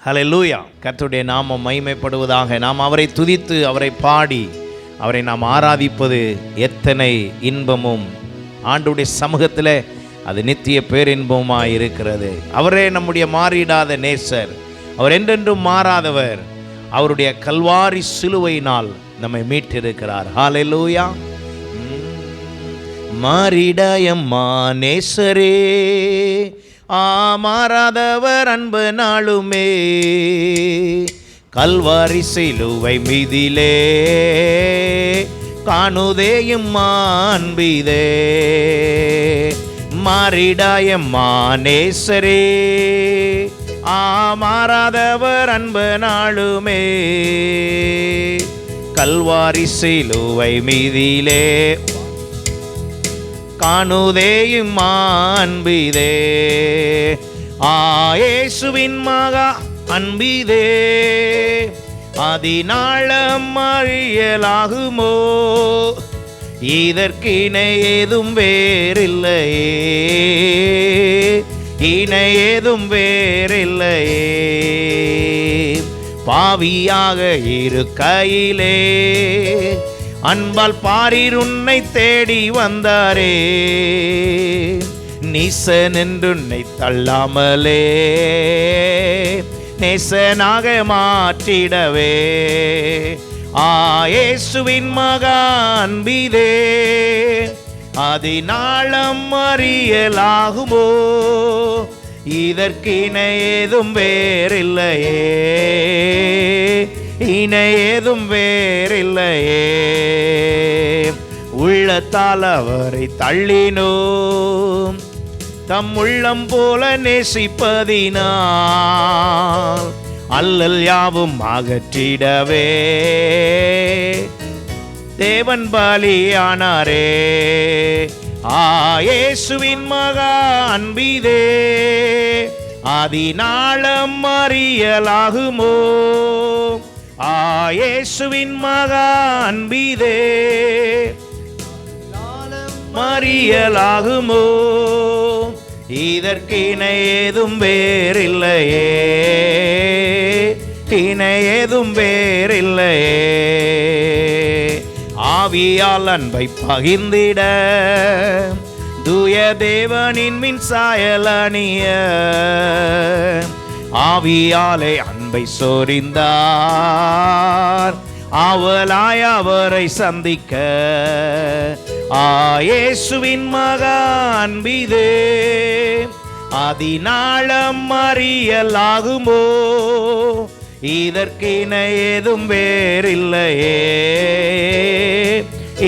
ஹல்லேலூயா. கர்த்தருடைய நாமம் மகிமைப்படுவதாக. நாம் அவரை துதித்து அவரை பாடி அவரை நாம் ஆராதிப்பது எத்தனை இன்பமும். ஆண்டவருடைய சமூகத்தில் அது நித்திய பேரின்பமாய் இருக்கிறது. அவரே நம்முடைய மாறிடாத நேசர். அவர் என்றென்றும் மாறாதவர். அவருடைய கல்வாரி சிலுவையினால் நம்மை மீட்டிருக்கிறார். ஹல்லேலூயா. மாறிடாயம்மா நேசரே, மாறாதவர் அன்பு நாளுமே, கல்வாரி சிலுவை மீதிலே காணுதேயும் அன்பிதே. மாறிடாயம்மா நேசரே, மாறாதவர் அன்பு நாளுமே, கல்வாரி சிலுவை மீதிலே காணுதேயும் அன்பிதே. இயேசுவின் மகா அன்பிதே, அதினாலம் அறியலாகுமோ, இதற்கிணை ஏதும் வேறில்லையே, இணை ஏதும் வேறில்லையே. பாவியாக இருக்கையிலே அன்பால் பாரீர் உன்னை தேடி வந்தாரே, நீசன் என்று உன்னை தள்ளாமலே நேசனாக மாற்றிடவே. இயேசுவின் மகா அன்பிதே, அதினாலம் அறியலாகுமோ, இதற்கிணை ஏதும் வேறில்லையே, இணை ஏதும் வேறில்லையே. உள்ளத்தால் அவரை தள்ளினோம், தம் உள்ளம் போல நேசிப்பதினால் அல்லல் யாவும் அகற்றிடவே தேவன் பலியானாரே. இயேசுவின் மகா அன்பிதே, அதினாலம் அறியலாகுமோ, இயேசுவின் மகா அன்பிதே, அறியலாகுமோ, இதற்கிணை ஏதும் வேறில்லையே, இணை ஏதும் வேறில்லையே. ஆவியால் அன்பை பகிர்ந்திட தூய தேவனின் மின் சாயலணிய, ஆவியாலே அன்பை சொரிந்தார் ஆவலாய் அவரை சந்திக்க. இயேசுவின் மகா அன்பிதே, அதினாலம் அறியலாகுமோ, இதற்கிணை ஏதும் வேறில்லையே,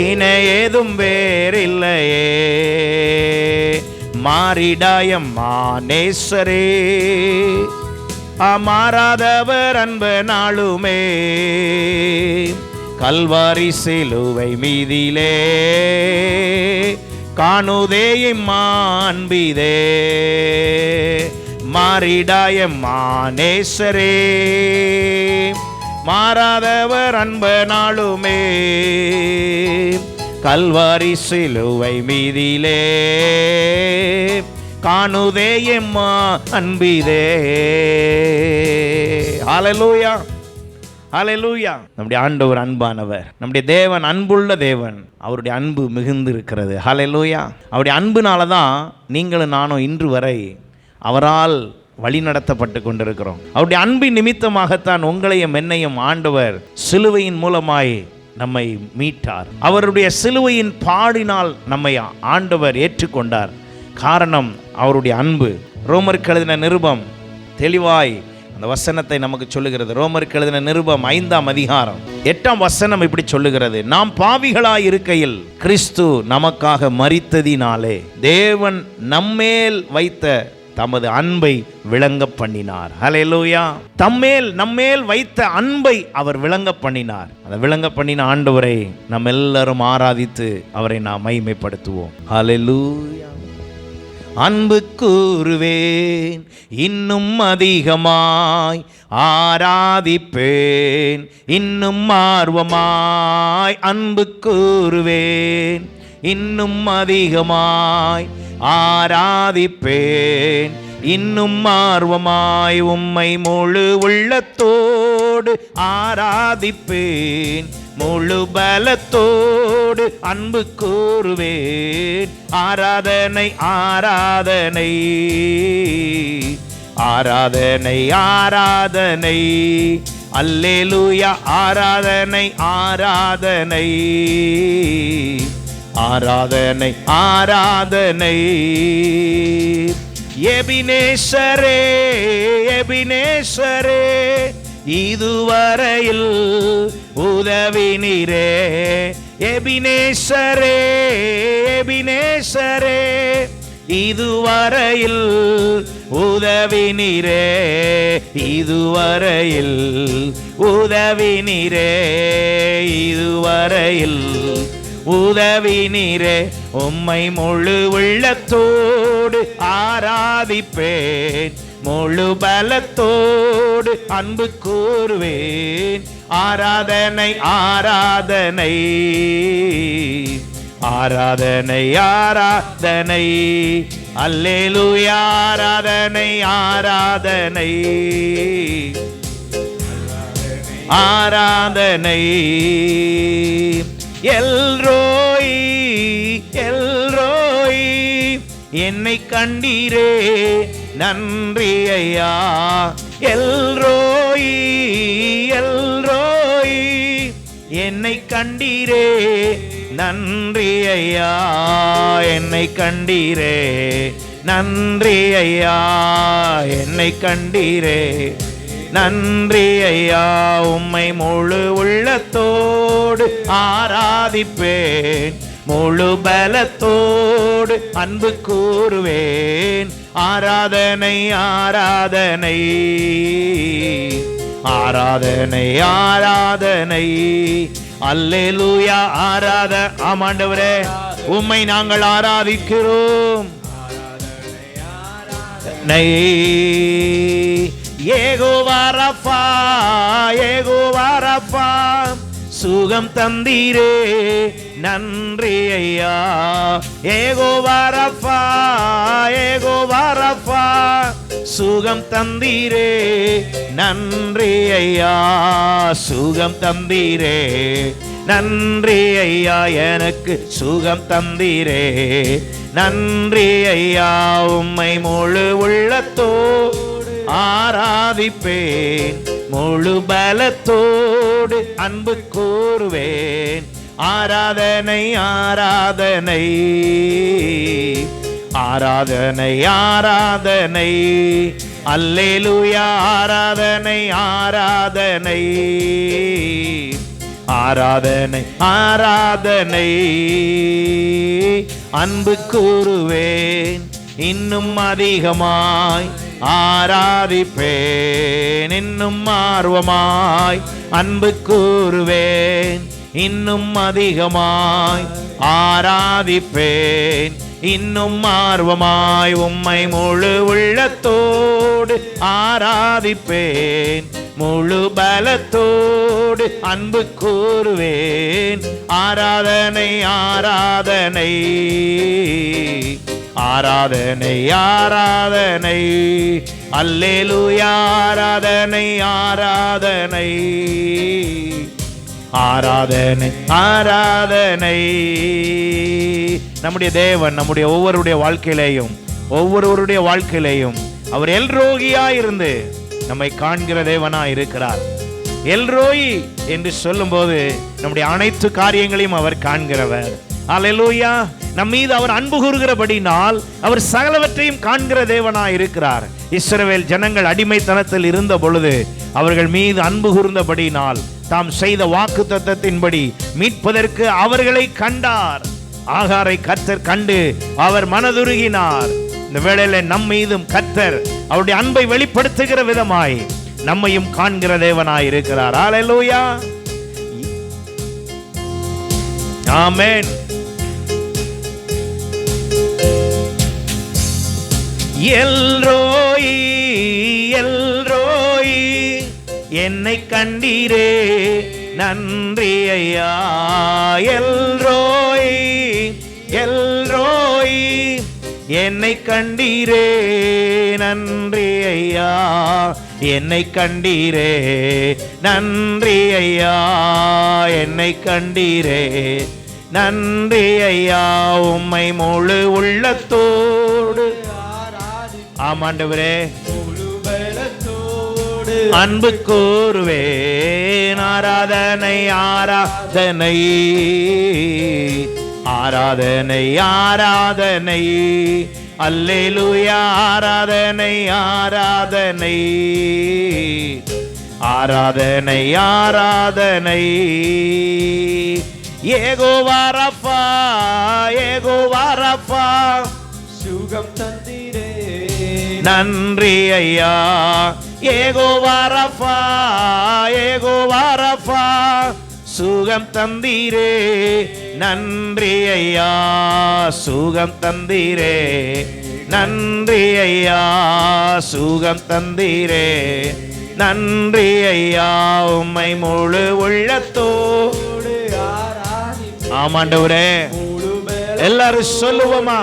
இணை ஏதும் வேறில்லையே. மாறிடாயம்மா நேசரே, மாறாதவர் அன்பு நாளுமே, கல்வாரி சிலுவை மீதிலே காணுதேயும் அன்பிதே. மாறிடாயம்மா நேசரே, மாறாதவர் அன்பு நாளுமே, கல்வாரி சிலுவை மீதிலே காணுதேயும் அன்பிதே. ஹல்லேலூயா, ஹல்லேலூயா. நம்முடைய ஆண்டவர் அன்பானவர், நம்முடைய தேவன் அன்புள்ள தேவன். அவருடைய அன்பு மிகுந்து இருக்கிறது. ஹல்லேலூயா. அவருடைய அன்புனால தான் நீங்களும் நானும் இன்று வரை அவரால் வழி நடத்தப்பட்டு கொண்டிருக்கிறோம். அவருடைய அன்பின் நிமித்தமாகத்தான் உங்களையும் என்னையும் ஆண்டவர் சிலுவையின் மூலமாய் நம்மை மீட்டார். அவருடைய சிலுவையின் பாடினால் நம்மை ஆண்டவர் ஏற்றுக்கொண்டார். காரணம் அவருடைய அன்பு. ரோமருக்கு எழுதின நிருபம் தெளிவாய் அந்த வசனத்தை நமக்கு சொல்லுகிறது. ரோமருக்கு எழுதின நிருபம் 5ஆம் அதிகாரம் 8ஆம் வசனம் இப்படி சொல்லுகிறது: நாம் பாவிகளாய் இருக்கையில் கிறிஸ்து நமக்காக மரித்ததினாலே தேவன் நம்மேல் வைத்த தமது அன்பை விளங்க பண்ணினார். ஹல்லேலூயா. நம்மேல் வைத்த அன்பை அவர் விளங்க பண்ணினார். அதை விளங்க பண்ணின ஆண்டவரை நாம் எல்லாரும் ஆராதித்து அவரை நாம் மகிமைப்படுத்துவோம். ஹல்லேலூயா. அன்பு கூறுவேன் இன்னும் அதிகமாய், ஆராதிப்பேன் இன்னும் ஆர்வமாய். அன்பு கூறுவேன் இன்னும் அதிகமாய், ஆராதிப்பேன் இன்னும் ஆர்வமாய் உம்மை முழு உள்ளத்தோடு ஆராதிப்பேன், முழு பலத்தோடு அன்பு கூறுவேன். ஆராதனை ஆராதனை ஆராதனை ஆராதனை, அல்லேலூயா. ஆராதனை ஆராதனை ஆராதனை ஆராதனை. எபினேசரே எபினேசரே, இதுவரையில் உதவினீரே. எபினேசரே எபினேசரே, இதுவரையில் உதவினீரே. இதுவரையில் உதவினீரே. இதுவரையில் உதவினீரே. உம்மை முழு உள்ளத்தோடு ஆராதிப்பேன், முழு பலத்தோடு அன்பு கூறுவேன். ஆராதனை ஆராதனை ஆராதனை ஆராதனை, அல்லேலூயா. ஆராதனை ஆராதனை ஆராதனை. எல்ரோய் எல்ரோய், என்னை கண்டீரே நன்றி ஐயா. எல்ரோய் எல்ரோய், என்னை கண்டீரே நன்றி ஐயா. என்னை கண்டீரே நன்றி ஐயா. என்னை கண்டீரே நன்றி ஐயா. உம்மை முழு உள்ளத்தோடு ஆராதிப்பேன், முழு பலத்தோடு அன்பு கூறுவேன். ஆராதனை ஆராதனை ஆராதனை ஆராதனை, அல்லேலூயா. ஆமாண்டவரே, உம்மை நாங்கள் ஆராதிக்கிறோம். யெகோவா ரஃபா யெகோவா ரஃபா, சுகம் தந்தீரே நன்றி ஐயா. யெகோவா ரஃபா யெகோவா ரஃபா, சுகம் தந்தீரே நன்றி ஐயா. சுகம் தந்தீரே நன்றி ஐயா. எனக்கு சுகம் தந்தீரே நன்றி ஐயா. உம்மை முழு உள்ளத்தோடு ஆராதிப்பேன், முழு பலத்தோடு அன்பு கூறுவேன். ஆராதனை ஆராதனை ஆராதனை ஆராதனை, அல்லேலூயா. ஆராதனை ஆராதனை ஆராதனை ஆராதனை, அன்பு கூறுவேன். இன்னும் அதிகமாய் ஆராதிப்பேன், இன்னும் ஆர்வமாய் அன்பு கூறுவேன். இன்னும் அதிகமாய் ஆராதிப்பேன், இன்னும் ஆர்வமாய் உம்மை முழு உள்ளத்தோடு ஆராதிப்பேன், முழு பலத்தோடு அன்பு கூறுவேன். ஆராதனை ஆராதனை ஆராதனை ஆராதனை, அல்லேலூயா. ஆராதனை ஆராதனை ஆராதனை ஆராதனை. நம்முடைய தேவன் நம்முடைய ஒவ்வொருவருடைய வாழ்க்கையிலேயும் அவர் எல்ரோகியாயிருந்து நம்மை காண்கிற தேவனாய் இருக்கிறார். எல்ரோயி என்று சொல்லும்போது நம்முடைய அனைத்து காரியங்களையும் அவர் காண்கிறவர். அல்லேலூயா. நம் மீது அவர் அன்பு கூறுகிறபடினால் அவர் சகலவற்றையும் காண்கிற தேவனாய் இருக்கிறார். இஸ்ரவேல் ஜனங்கள் அடிமைத்தனத்தில் இருந்த பொழுது அவர்கள் மீது அன்பு கூர்ந்தபடினால் தாம் செய்த வாக்குத்தத்தத்தின்படி மீட்பதற்கு அவர்களை கண்டார். ஆகாரை கர்த்தர் கண்டு அவர் மனதுருகினார். இந்த வேளையில நம் மீதும் கர்த்தர் அவருடைய அன்பை வெளிப்படுத்துகிற விதமாய் நம்மையும் காண்கிற தேவனாய் இருக்கிறார். அல்லேலூயா. ஆமென். எல்ரோய் எல்ரோய், என்னை கண்டீரே நன்றி ஐயா. எல்ரோய் எல்ரோய், என்னை கண்டீரே நன்றி ஐயா, என்னை கண்டீரே நன்றி ஐயா, என்னை கண்டீரே நன்றி ஐயா, உம்மை முழு உள்ளத்தோடு ஆமாண்டவரே அன்பு கூறுவேன். ஆராதனை ஆராதனை ஆராதனை ஆராதனை அல்லேலூயா, ஆராதனை ஆராதனை ஆராதனை ஆராதனை. யெகோவா ரஃபா, யெகோவா ரஃபா, சுகம் தந்தீரே நன்றி ஐயா. யெகோவா ரஃபா, யெகோவா ரஃபா, சுகம் தந்தீரே நன்றி ஐயா, சுகம் தந்தீரே நன்றி ஐயா, சுகம் தந்தீரே நன்றி ஐயா, உம்மை முழு உள்ளத்தோடு ஆமாண்டவரே. எல்லாரும் சொல்லுவோமா,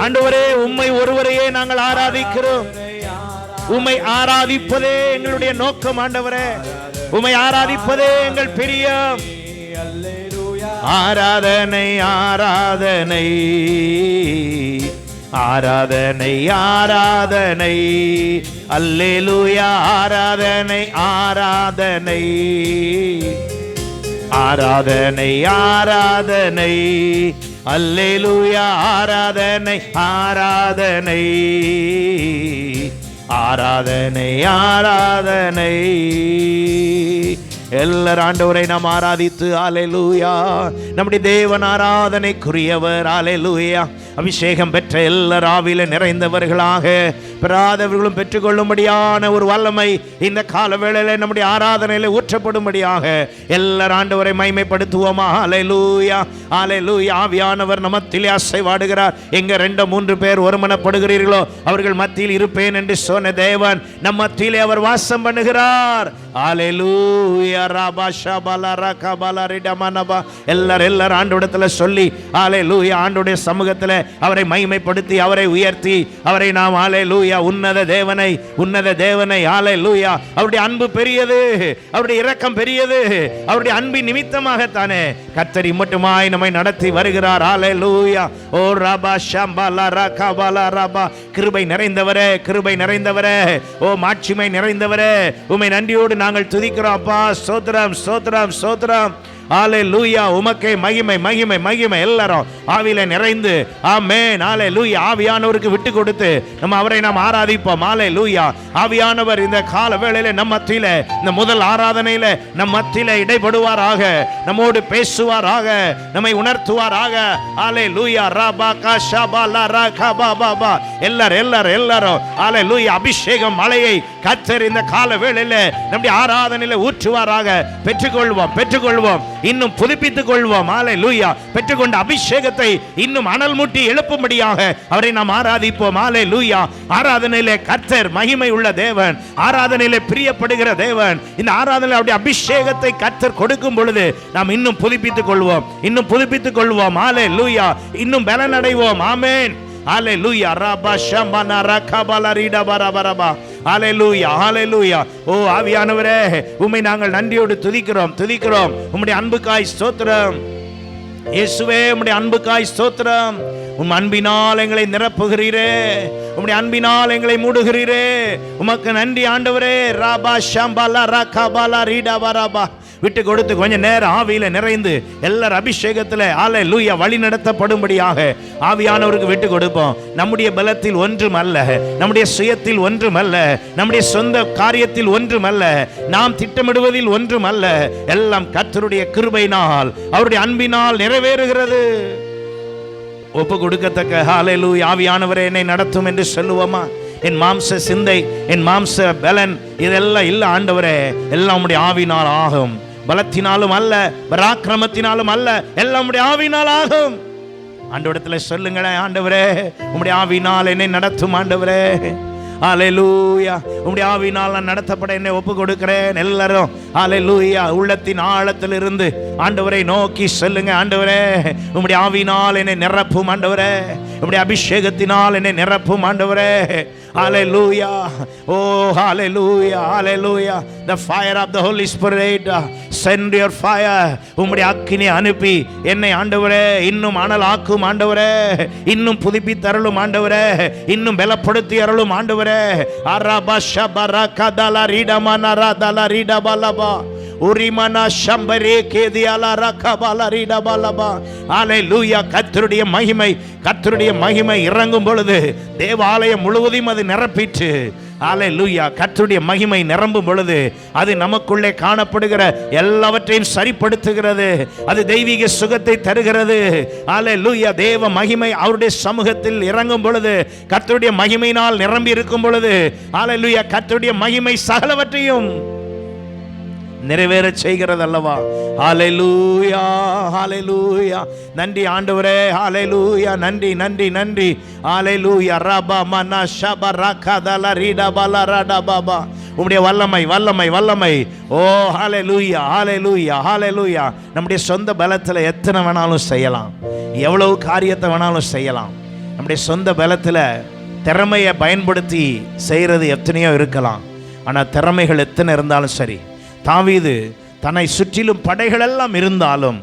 ஆண்டவரே உம்மை ஒருவரையே நாங்கள் ஆராதிக்கிறோம். உம்மை ஆராதிப்பதே எங்களுடைய நோக்கம் ஆண்டவரே, உம்மை ஆராதிப்பதே எங்கள் பிரியம். ஆராதனை ஆராதனை ஆராதனை ஆராதனை அல்லேலூயா, ஆராதனை ஆராதனை ஆராதனை ஆராதனை அல்லேலூயா, ஆராதனை ஆராதனை ஆராதனை ஆராதனை. எல்லாரும் ஆண்டவரை நாம் ஆராதித்து அல்லேலூயா. நம்முடைய தேவன் ஆராதனைக்குரியவர். அல்லேலூயா. அபிஷேகம் பெற்ற எல்லார் ஆவியில நிறைந்தவர்களாக பெறாதவர்களும் பெற்றுக்கொள்ளும்படியான ஒரு வல்லமை இந்த கால வேளையில நம்முடைய ஆராதனையில ஊற்றப்படும்படியாக எல்லார் ஆண்டவரை மகிமைப்படுத்துவோமா. அல்லேலூயா அல்லேலூயா. ஆவியானவர் நமத்திலே அசைவாடுகிறார். எங்க 2-3 பேர் ஒருமனப்படுகிறீர்களோ அவர்கள் மத்தியில் இருப்பேன் என்று சொன்ன தேவன் நம் மத்தியிலே அவர் வாசம் பண்ணுகிறார். அல்லேலூயா. ரபா ஷபல ரகபல ரிடமனபா. எல்லாரும் ஆண்டவரிடத்துல சொல்லி அல்லேலூயா ஆண்டவருடைய சமூகத்தில் அவரை மகிமைப்படுத்தி அவரை உயர்த்தி அவரை நாம் அல்லேலூயா உன்னத தேவனை அல்லேலூயா. அவருடைய அன்பு பெரியது, அவருடைய இரக்கம் பெரியது. அவருடைய அன்பின் நிமித்தமாகத்தானே கர்த்தர் மட்டுமாய் நம்மை நடத்தி வருகிறார். அல்லேலூயா. ஓ ரபா ஷம்பல ரகபல ரபா. கிருபை நிறைந்தவரே, கிருபை நிறைந்தவரே, ஓ மாட்சிமை நிறைந்தவரே, உம்மை நன்றியோடு நாங்கள் துதிக்கிறோம் அப்பா. ஸ்தோத்திரம் ஸ்தோத்திரம் ஸ்தோத்திரம். அல்லேலூயா. உமக்கே மகிமை மகிமை மகிமை. எல்லாரும் ஆவியில நிறைந்து ஆமென். அல்லேலூயா. ஆவியானவருக்கு விட்டு கொடுத்து நம்ம அவரை நாம் ஆராதிப்போம். அல்லேலூயா. ஆவியானவர் இந்த கால வேளையில நம்ம மத்தியில இந்த முதல் ஆராதனையில நம்ம மத்தியில இடைப்படுவாராக, நம்மோடு பேசுவாராக, நம்மை உணர்த்துவாராக. அல்லேலூயா. ரபா கஷபல ரகபபா. எல்லாரும் அல்லேலூயா. அபிஷேகம் மழையை கர்த்தர் இந்த கால வேளையில நம்முடைய ஆராதனையில ஊற்றுவாராக. பெற்றுக்கொள்வோம் இன்னும் புதுப்பித்துக் கொள்வோம். அல்லேலூயா. பெற்றுக்கொண்ட அபிஷேகத்தை இன்னும் அனல் மூட்டி எழுப்பும்படியாக அவரை நாம் ஆராதிப்போம். அல்லேலூயா. ஆராதனையிலே கர்த்தர் மகிமை உள்ள தேவன், ஆராதனையிலே பிரியப்படுகிற தேவன். இந்த ஆராதனையிலே அவருடைய அபிஷேகத்தை கர்த்தர் கொடுக்கும் பொழுது நாம் இன்னும் புதுப்பித்துக் கொள்வோம். அல்லேலூயா. இன்னும் பலன் அடைவோம். ஆமென். அல்லேலூயா. ரபா ஷம்பன ரகபல ரிடபரபரபா. அல்லேலூயா அல்லேலூயா. ஓ ஆவியானவரே, உம்மை நாங்கள் நன்றியோடு துதிக்கிறோம். உம்முடைய அன்புக்காய் ஸ்தோத்திரம். இயேசுவே, உம்முடைய அன்புக்காய் ஸ்தோத்திரம். உம் அன்பினால் எங்களை நிரப்புகிறீரே, உம்முடைய அன்பினால் எங்களை மூடுகிறீரே. உமக்கு நன்றி ஆண்டவரே. ரபா ஷம்பல ரகபல ரிடபரபா. விட்டு கொடுத்து கொஞ்ச நேரம் ஆவியில நிறைந்து எல்லாரும் அபிஷேகத்தில் அல்லேலூயா வழி நடத்தப்படும்படியாக ஆவியானவருக்கு விட்டு கொடுப்போம். நம்முடைய பலத்தில் ஒன்றும் அல்ல, நம்முடைய சுயத்தில் ஒன்றும் அல்ல, நம்முடைய சொந்த காரியத்தில் ஒன்றும் அல்ல, நாம் திட்டமிடுவதில் ஒன்றும் அல்ல. எல்லாம் கர்த்தருடைய கிருபையினால் அவருடைய அன்பினால் நிறைவேறுகிறது. ஒப்பு கொடுக்கத்தக்க அல்லேலூயா. ஆவியானவரே என்னை நடத்தும் என்று சொல்லுவோமா. என் மாம்ச சிந்தை, என் மாம்ச பலன் இதெல்லாம் இல்ல ஆண்டவரே, எல்லாம் உம்முடைய ஆவியினால் ஆகும். பலத்தினாலும் அல்ல, பராக்கிரமத்தினாலும் அல்ல, எல்லாம் உம்முடைய ஆவியினால் ஆகும். ஆண்டவரிடத்துல சொல்லுங்களேன், ஆண்டவரே உம்முடைய ஆவியினால் என்னை நடத்தும் ஆண்டவரே. அல்லேலூயா. உம்முடைய ஆவியினால் நான் நடத்தப்பட என்னை ஒப்பு கொடுக்கிறேன். எல்லாரும் அல்லேலூயா. உள்ளத்தின் ஆழத்திலிருந்து ஆண்டவரை நோக்கி சொல்லுங்க, ஆண்டவரே உம்முடைய ஆவியினால் என்னை நிரப்பும் ஆண்டவரே. உம்முடைய அபிஷேகத்தினால் என்னை நிரப்பும் ஆண்டவரே. ஹalleluya. Oh hallelujah, hallelujah. The fire of the Holy Spirit, send your fire. உம்முடைய அக்கினி அனுப்பி என்னை ஆண்டவரே இன்னும் அனலாக்கும் ஆண்டவரே, இன்னும் புதுப்பித்து அருளும் ஆண்டவரே, இன்னும் பலப்படுத்தி அருளும் ஆண்டவரே. அரபா ஷபரகதல ரிடமனரதல ரிடபலபா உரிமனா ஷம்பரே கேதியால ரகபல ரிடபலபா. ஹalleluya. கர்த்தருடைய மகிமை இறங்கும் பொழுது தேவாலயம் முழுவதும் அது நிரப்பிற்று. ஹalleluya. கர்த்தருடைய மகிமை நிரம்பும் பொழுது அது நமக்குள்ளே காணப்படுகிற எல்லாவற்றையும் சரிப்படுத்துகிறது. அது தெய்வீக சுகத்தை தருகிறது. ஹalleluya. தேவ மகிமை அவருடைய சமூகத்தில் இறங்கும் பொழுது, கர்த்தருடைய மகிமையினால் நிரம்பி இருக்கும் பொழுது, ஹalleluya, கர்த்தருடைய மகிமை சகலவற்றையும் நிறைவேற செய்கிறது அல்லவா. ஹalleluya, ஹalleluya. நன்றி ஆண்டவரே. ஹalleluya. நன்றி நன்றி நன்றி. ஹalleluya. ரபா மனா ஷபரகதல ரிடபலரடபபா. உம்முடைய வல்லமை வல்லமை வல்லமை. ஓ ஹalleluya, ஹalleluya, ஹalleluya. நம்முடைய சொந்த பலத்தில் எத்தனை வேணாலும் செய்யலாம், எவ்வளவு காரியத்தை வேணாலும் செய்யலாம். நம்முடைய சொந்த பலத்தில் திறமையை பயன்படுத்தி செய்கிறது எத்தனையோ இருக்கலாம். ஆனால் திறமைகள் எத்தனை இருந்தாலும் சரி, தாவீது தன்னை சுற்றிலும் படைகள் எல்லாம் இருந்தாலும்,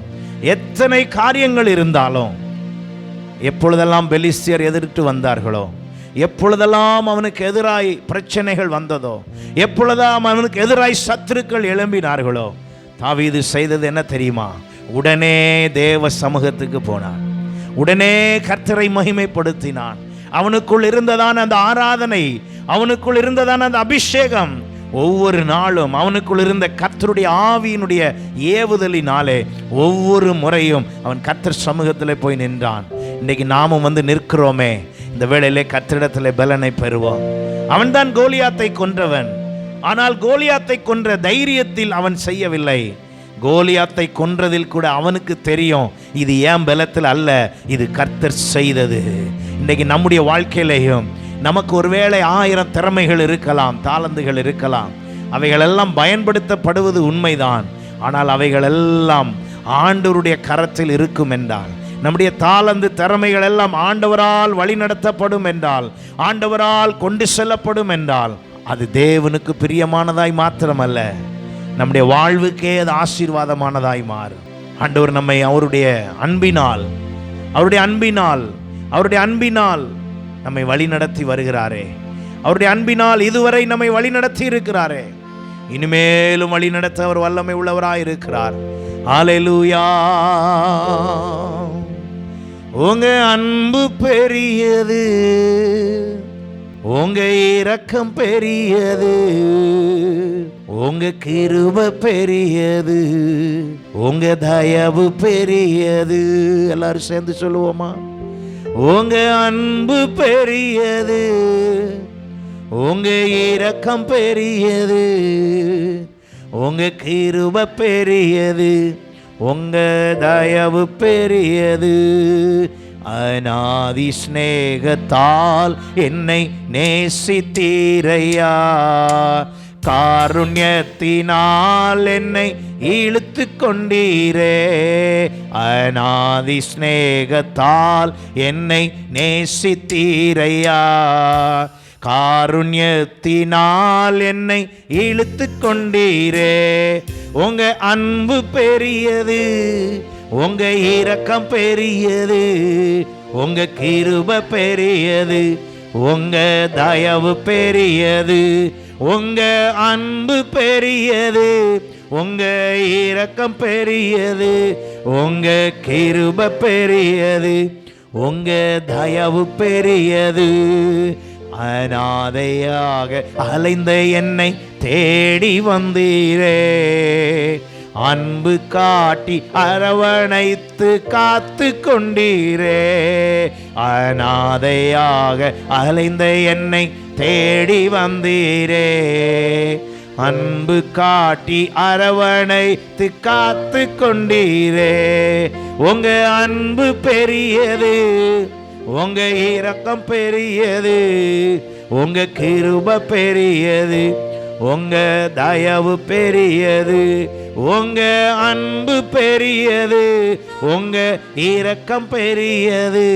எத்தனை காரியங்கள் இருந்தாலும், எப்பொழுதெல்லாம் பெலிஸ்தியர் எதிர்த்து வந்தார்களோ, எப்பொழுதெல்லாம் அவனுக்கு எதிராய் பிரச்சனைகள் வந்ததோ, எப்பொழுதெல்லாம் அவனுக்கு எதிராய் சத்துருக்கள் எழும்பினார்களோ, தாவீது செய்தது என்ன தெரியுமா? உடனே தேவ சமூகத்துக்கு போனான், உடனே கர்த்தரை மகிமைப்படுத்தினான். அவனுக்குள் இருந்ததான அந்த ஆராதனை, அவனுக்குள் இருந்ததான அந்த அபிஷேகம், ஒவ்வொரு நாளும் அவனுக்குள் இருந்த கர்த்தருடைய ஆவியினுடைய ஏவுதலினாலே ஒவ்வொரு முறையும் அவன் கர்த்தர் சமூகத்தில் போய் நின்றான். இன்னைக்கு நாமும் வந்து நிற்கிறோமே, இந்த வேளையிலே கர்த்தரிடத்தில் பலனை பெறுவோம். அவன்தான் கோலியாத்தை கொன்றவன். ஆனால் கோலியாத்தை கொன்ற தைரியத்தில் அவன் செய்யவில்லை. கோலியாத்தை கொன்றதில் கூட அவனுக்கு தெரியும், இது ஏன் பலத்தில் அல்ல, இது கர்த்தர் செய்தது. இன்னைக்கு நம்முடைய வாழ்க்கையிலேயும் நமக்கு ஒருவேளை 1000 திறமைகள் இருக்கலாம், தாளந்துகள் இருக்கலாம். அவைகளெல்லாம் பயன்படுத்தப்படுவது உண்மைதான். ஆனால் அவைகளெல்லாம் ஆண்டவருடைய கரத்தில் இருக்கும் என்றால், நம்முடைய தாளந்து திறமைகள் எல்லாம் ஆண்டவரால் வழிநடத்தப்படும் என்றால், ஆண்டவரால் கொண்டு செல்லப்படும் என்றால், அது தேவனுக்கு பிரியமானதாய் மாத்திரமல்ல, நம்முடைய வாழ்வுக்கே அது ஆசீர்வாதமானதாய் மாறும். ஆண்டவர் நம்மை அவருடைய அன்பினால் நம்மை வழி நடத்தி வருகிறாரே, அவருடைய அன்பினால் இதுவரை நம்மை வழி நடத்தி இருக்கிறாரே, இனிமேலும் வழி நடத்த அவர் வல்லமை உள்ளவராய் இருக்கிறார். ஹalleluya. உங்க அன்பு பெரியது, உங்க இரக்கம் பெரியது, உங்க கிருபை பெரியது, உங்க தயவு பெரியது. எல்லாரும் சேர்ந்து சொல்லுவோமா? உங்க அன்பு பெரியது, உங்க இரக்கம் பெரியது, உங்க கிருபை பெரியது, உங்க தயவு பெரியது. அநாதி ஸ்நேகத்தால் என்னை நேசித்தீரையா, காருண்யத்தினால் என்னை இழுத்து கொண்டீரே. அநாதி ஸ்நேகத்தால் என்னை நேசித்தீரையா, காருண்யத்தினால் என்னை இழுத்து கொண்டீரே. உங்க அன்பு பெரியது, உங்க இரக்கம் பெரியது, உங்க கிருபை பெரியது, உங்க தயவு பெரியது, உங்க அன்பு பெரியது, உங்க இரக்கம் பெரியது, உங்க கிருபை பெரியது, உங்க தயவு பெரியது. அநாதையாக அலைந்த என்னை தேடி வந்தீரே, அன்பு காட்டி அரவணைத்து காத்து கொண்டீரே. அநாதையாக அலைந்த என்னை தேடி வந்தீரே, அன்பு காட்டி அரவணைத்து காத்து கொண்டீரே. உங்க அன்பு பெரியது, உங்க இரக்கம் பெரியது, உங்க கிருபை பெரியது, உங்க தயவு பெரியது, உங்க அன்பு பெரியது, உங்க இரக்கம் பெரியது,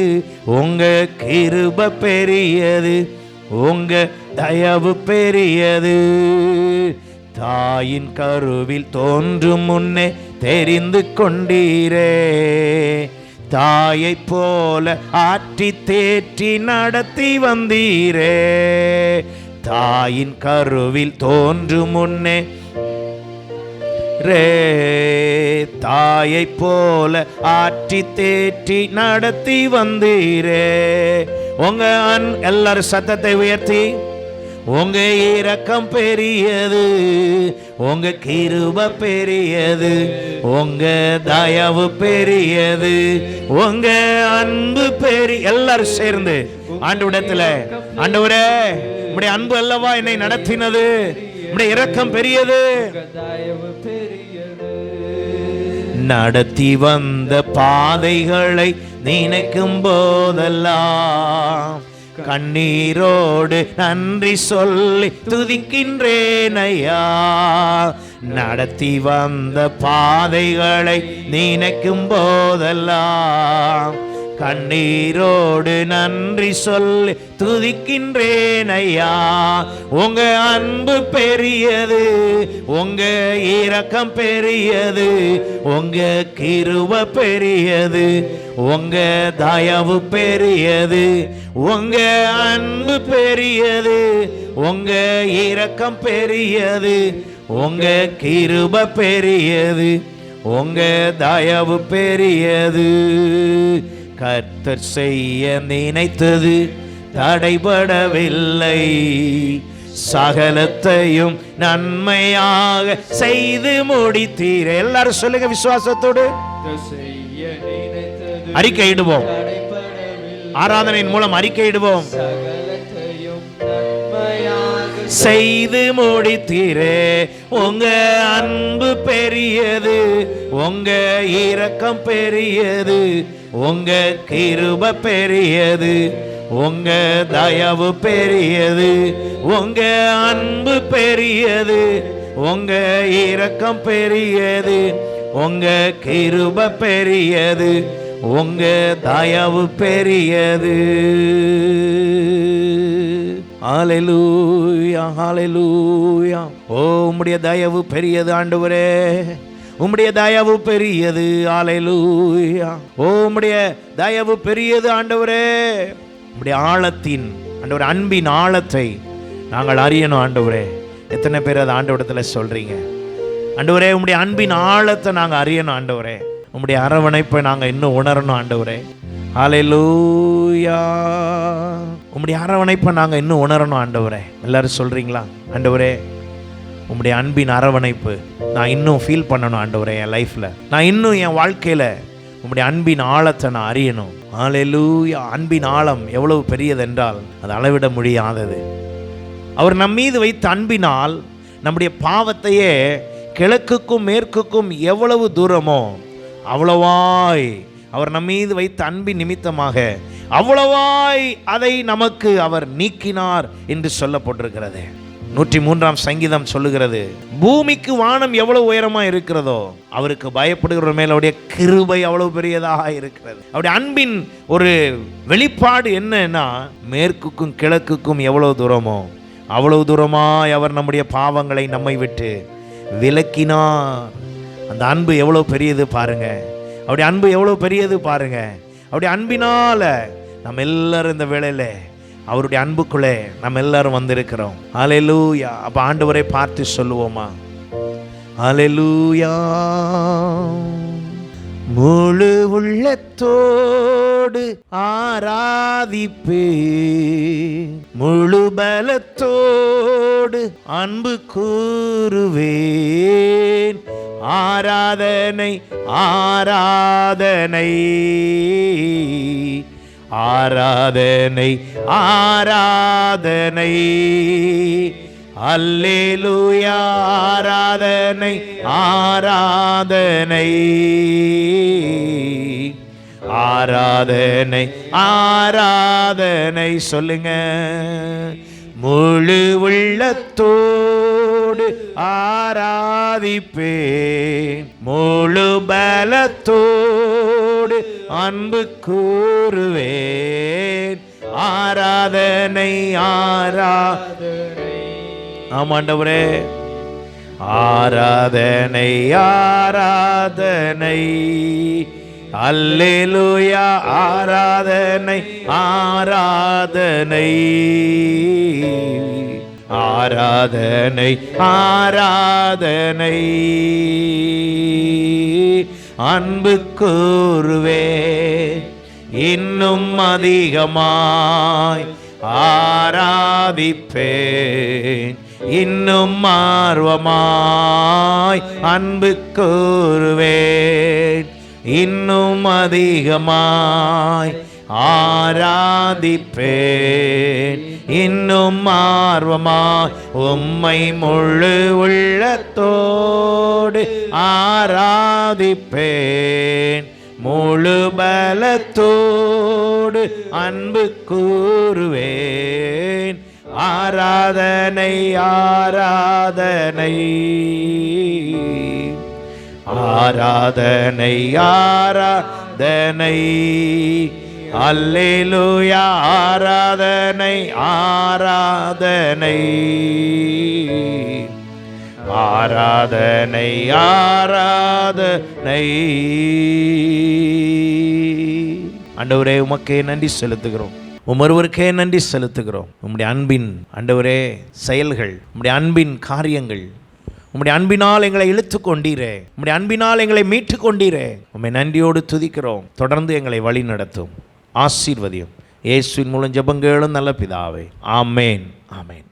உங்க கிருபை பெரியது, உங்க தயவு பெரியது. தாயின் கருவில் தோன்றும் முன்னே தெரிந்து கொண்டீரே, தாயை போல ஆற்றி தேற்றி நடத்தி வந்தீரே. தாயின் கருவில் தோன்றும் முன்னே தாயை போல ஆற்றி தேற்றி நடத்தி வந்தீரே. உங்க எல்லாரும் சத்தத்தை உயர்த்தி, உங்க இரக்கம் பெரியது, உங்க கிருபை பெரியது, உங்க தயவு பெரியது, உங்க அன்பு எல்லாரும் சேர்ந்து ஆண்டவரிடத்துல, ஆண்டவரே உம்முடைய அன்பு அல்லவா என்னை நடத்தினது, உம்முடைய இரக்கம் பெரியது, நடத்தி வந்த பாதைகளை நினைக்கும் போதெல்லாம் கண்ணீரோடு நன்றி சொல்லி துதிக்கின்றேன் ஐயா. நடத்தி வந்த பாதைகளை நினைக்கும் போதெல்லாம் கண்ணீரோடு நன்றி சொல்லி துதிக்கின்றேன் ஐயா. உங்க அன்பு பெரியது, உங்க இரக்கம் பெரியது, உங்க கிருபை பெரியது, உங்க தயவு பெரியது, உங்க அன்பு பெரியது, உங்க இரக்கம் பெரியது, உங்க கிருபை பெரியது, உங்க தயவு பெரியது. கர்த்தர் செய்ய நினைத்தது தடைபடவில்லை, சகலத்தையும் நன்மையாக செய்து முடித்தீர். எல்லாரும் சொல்லுங்க விசுவாசத்தோடு. அறிக்கையிடுவோம், ஆராதனையின் மூலம் அறிக்கையிடுவோம். செய்து முடித்தீரே, உங்க அன்பு பெரியது, உங்க இரக்கம் பெரியது, உங்க கிருபை பெரியது, உங்க தயவு பெரியது, உங்க அன்பு பெரியது, உங்க இரக்கம் பெரியது, உங்க கிருபை பெரியது, உங்க தயவு பெரியது. ஹல்லேலூயா, ஹல்லேலூயா. ஓ உம்முடைய தயவு பெரியது ஆண்டவரே, உம்முடைய தயவு பெரியது. ஹல்லேலூயா. ஓ உம்முடைய தயவு பெரியது ஆண்டவரே. உம்முடைய ஆழத்தின் ஆண்டவர் அன்பின் ஆழத்தை நாங்கள் அறியணும் ஆண்டவரே. எத்தனை பேர் அதை ஆண்டவரிடத்தில் சொல்றீங்க? ஆண்டவரே உம்முடைய அன்பின் ஆழத்தை நாங்கள் அறியணும் ஆண்டவரே. உம்முடைய அரவணைப்பை நாங்கள் இன்னும் உணரணும் ஆண்டவரே. ஹல்லேலூயா. உம்முடைய அரவணைப்பை நாங்கள் இன்னும் உணரணும் ஆண்டவரே. எல்லாரும் சொல்றீங்களா? ஆண்டவரே உம்முடைய அன்பின் அரவணைப்பு நான் இன்னும் ஃபீல் பண்ணணும் ஆண்டவரே. என் லைஃப்பில் நான் இன்னும் என் வாழ்க்கையில் உம்முடைய அன்பின் ஆழத்தை நான் அறியணும். ஹல்லேலூயா. அன்பின் ஆழம் எவ்வளவு பெரியது என்றால் அது அளவிட முடியாதது. அவர் நம் மீது வைத்த அன்பினால் நம்முடைய பாவத்தையே கிழக்குக்கும் மேற்குக்கும் எவ்வளவு தூரமோ அவ்வளவாய் அவர் நம் மீது வைத்த அன்பின் நிமித்தமாக அவ்வளவாய் அதை நமக்கு அவர் நீக்கினார் என்று சொல்லப்பட்டிருக்கிறது. 103ஆம் சங்கீதம் சொல்லுகிறது, பூமிக்கு வானம் எவ்வளவு உயரமா இருக்கிறதோ அவருக்கு பயப்படுகிற மேல் அவருடைய கிருபை அவ்வளவு பெரியதாக இருக்கிறது. அவருடைய அன்பின் ஒரு வெளிப்பாடு என்னன்னா, மேற்குக்கும் கிழக்குக்கும் எவ்வளவு தூரமோ அவ்வளவு தூரமாய் அவர் நம்முடைய பாவங்களை நம்மை விட்டு விலக்கினார். அந்த அன்பு எவ்வளவு பெரியது பாருங்க. அவருடைய அன்பு எவ்வளவு பெரியது பாருங்க. அவருடைய அன்பினால நம்ம எல்லாரும் இந்த வேளையில அவருடைய அன்புக்குள்ளே நம்ம எல்லாரும் வந்திருக்கிறோம். ஹல்லேலூயா. அப்ப ஆண்டவரை பார்த்து சொல்லுவோமா? ஹல்லேலூயா. முழு உள்ளத்தோடு ஆராதிப்பே, முழு பலத்தோடு அன்பு கூறுவேன். ஆராதனை ஆராதனை ஆராதனை ஆராதனை. அல்லேலூயா. ஆராதனை ஆராதனை ஆராதனை ஆராதனை. சொல்லுங்க. முழு உள்ளத்தோடு ஆராதிப்பேன், முழு பலத்தோடு அன்பு கூறுவேன். ஆராதனை ஆராதனை, ஆமாண்டவரே, ஆராதனை ஆராதனை, அல்லேலூயா, ஆராதனை ஆராதனை, ஆராதனை ஆராதனை, அன்பு கூறுவேன். இன்னும் அதிகமாய் ஆராதிப்பேன், இன்னும் ஆர்வமாய் அன்பு கூறுவேன். இன்னும் அதிகமாய் ஆராதிப்பேன், இன்னும் ஆர்வமாய் உம்மை முழு உள்ளத்தோடு ஆராதிப்பேன், முழு பலத்தோடு அன்பு கூறுவேன். ஆராதனை ஆராதனை, ஆராதனை ஆராதனை, அல்லேலூயா, ஆராதனை ஆராதனை, ஆராதனை ஆராதனை. ஆண்டவரே, உமக்கே நன்றி செலுத்துகிறோம், ஒருவருக்கே நன்றி செலுத்துகிறோம். உம்முடைய அன்பின் ஆண்டவரே செயல்கள், உம்முடைய அன்பின் காரியங்கள், உம்முடைய அன்பினால் எங்களை இழுத்து கொண்டீரே, உம்முடைய அன்பினால் எங்களை மீட்டு கொண்டீரே, உம்மை நன்றியோடு துதிக்கிறோம். தொடர்ந்து எங்களை வழி நடத்தும், ஆசீர்வதியும். இயேசுவின் மூலம் ஜெபம் கேளும் நல்ல பிதாவே. ஆமேன், ஆமேன்.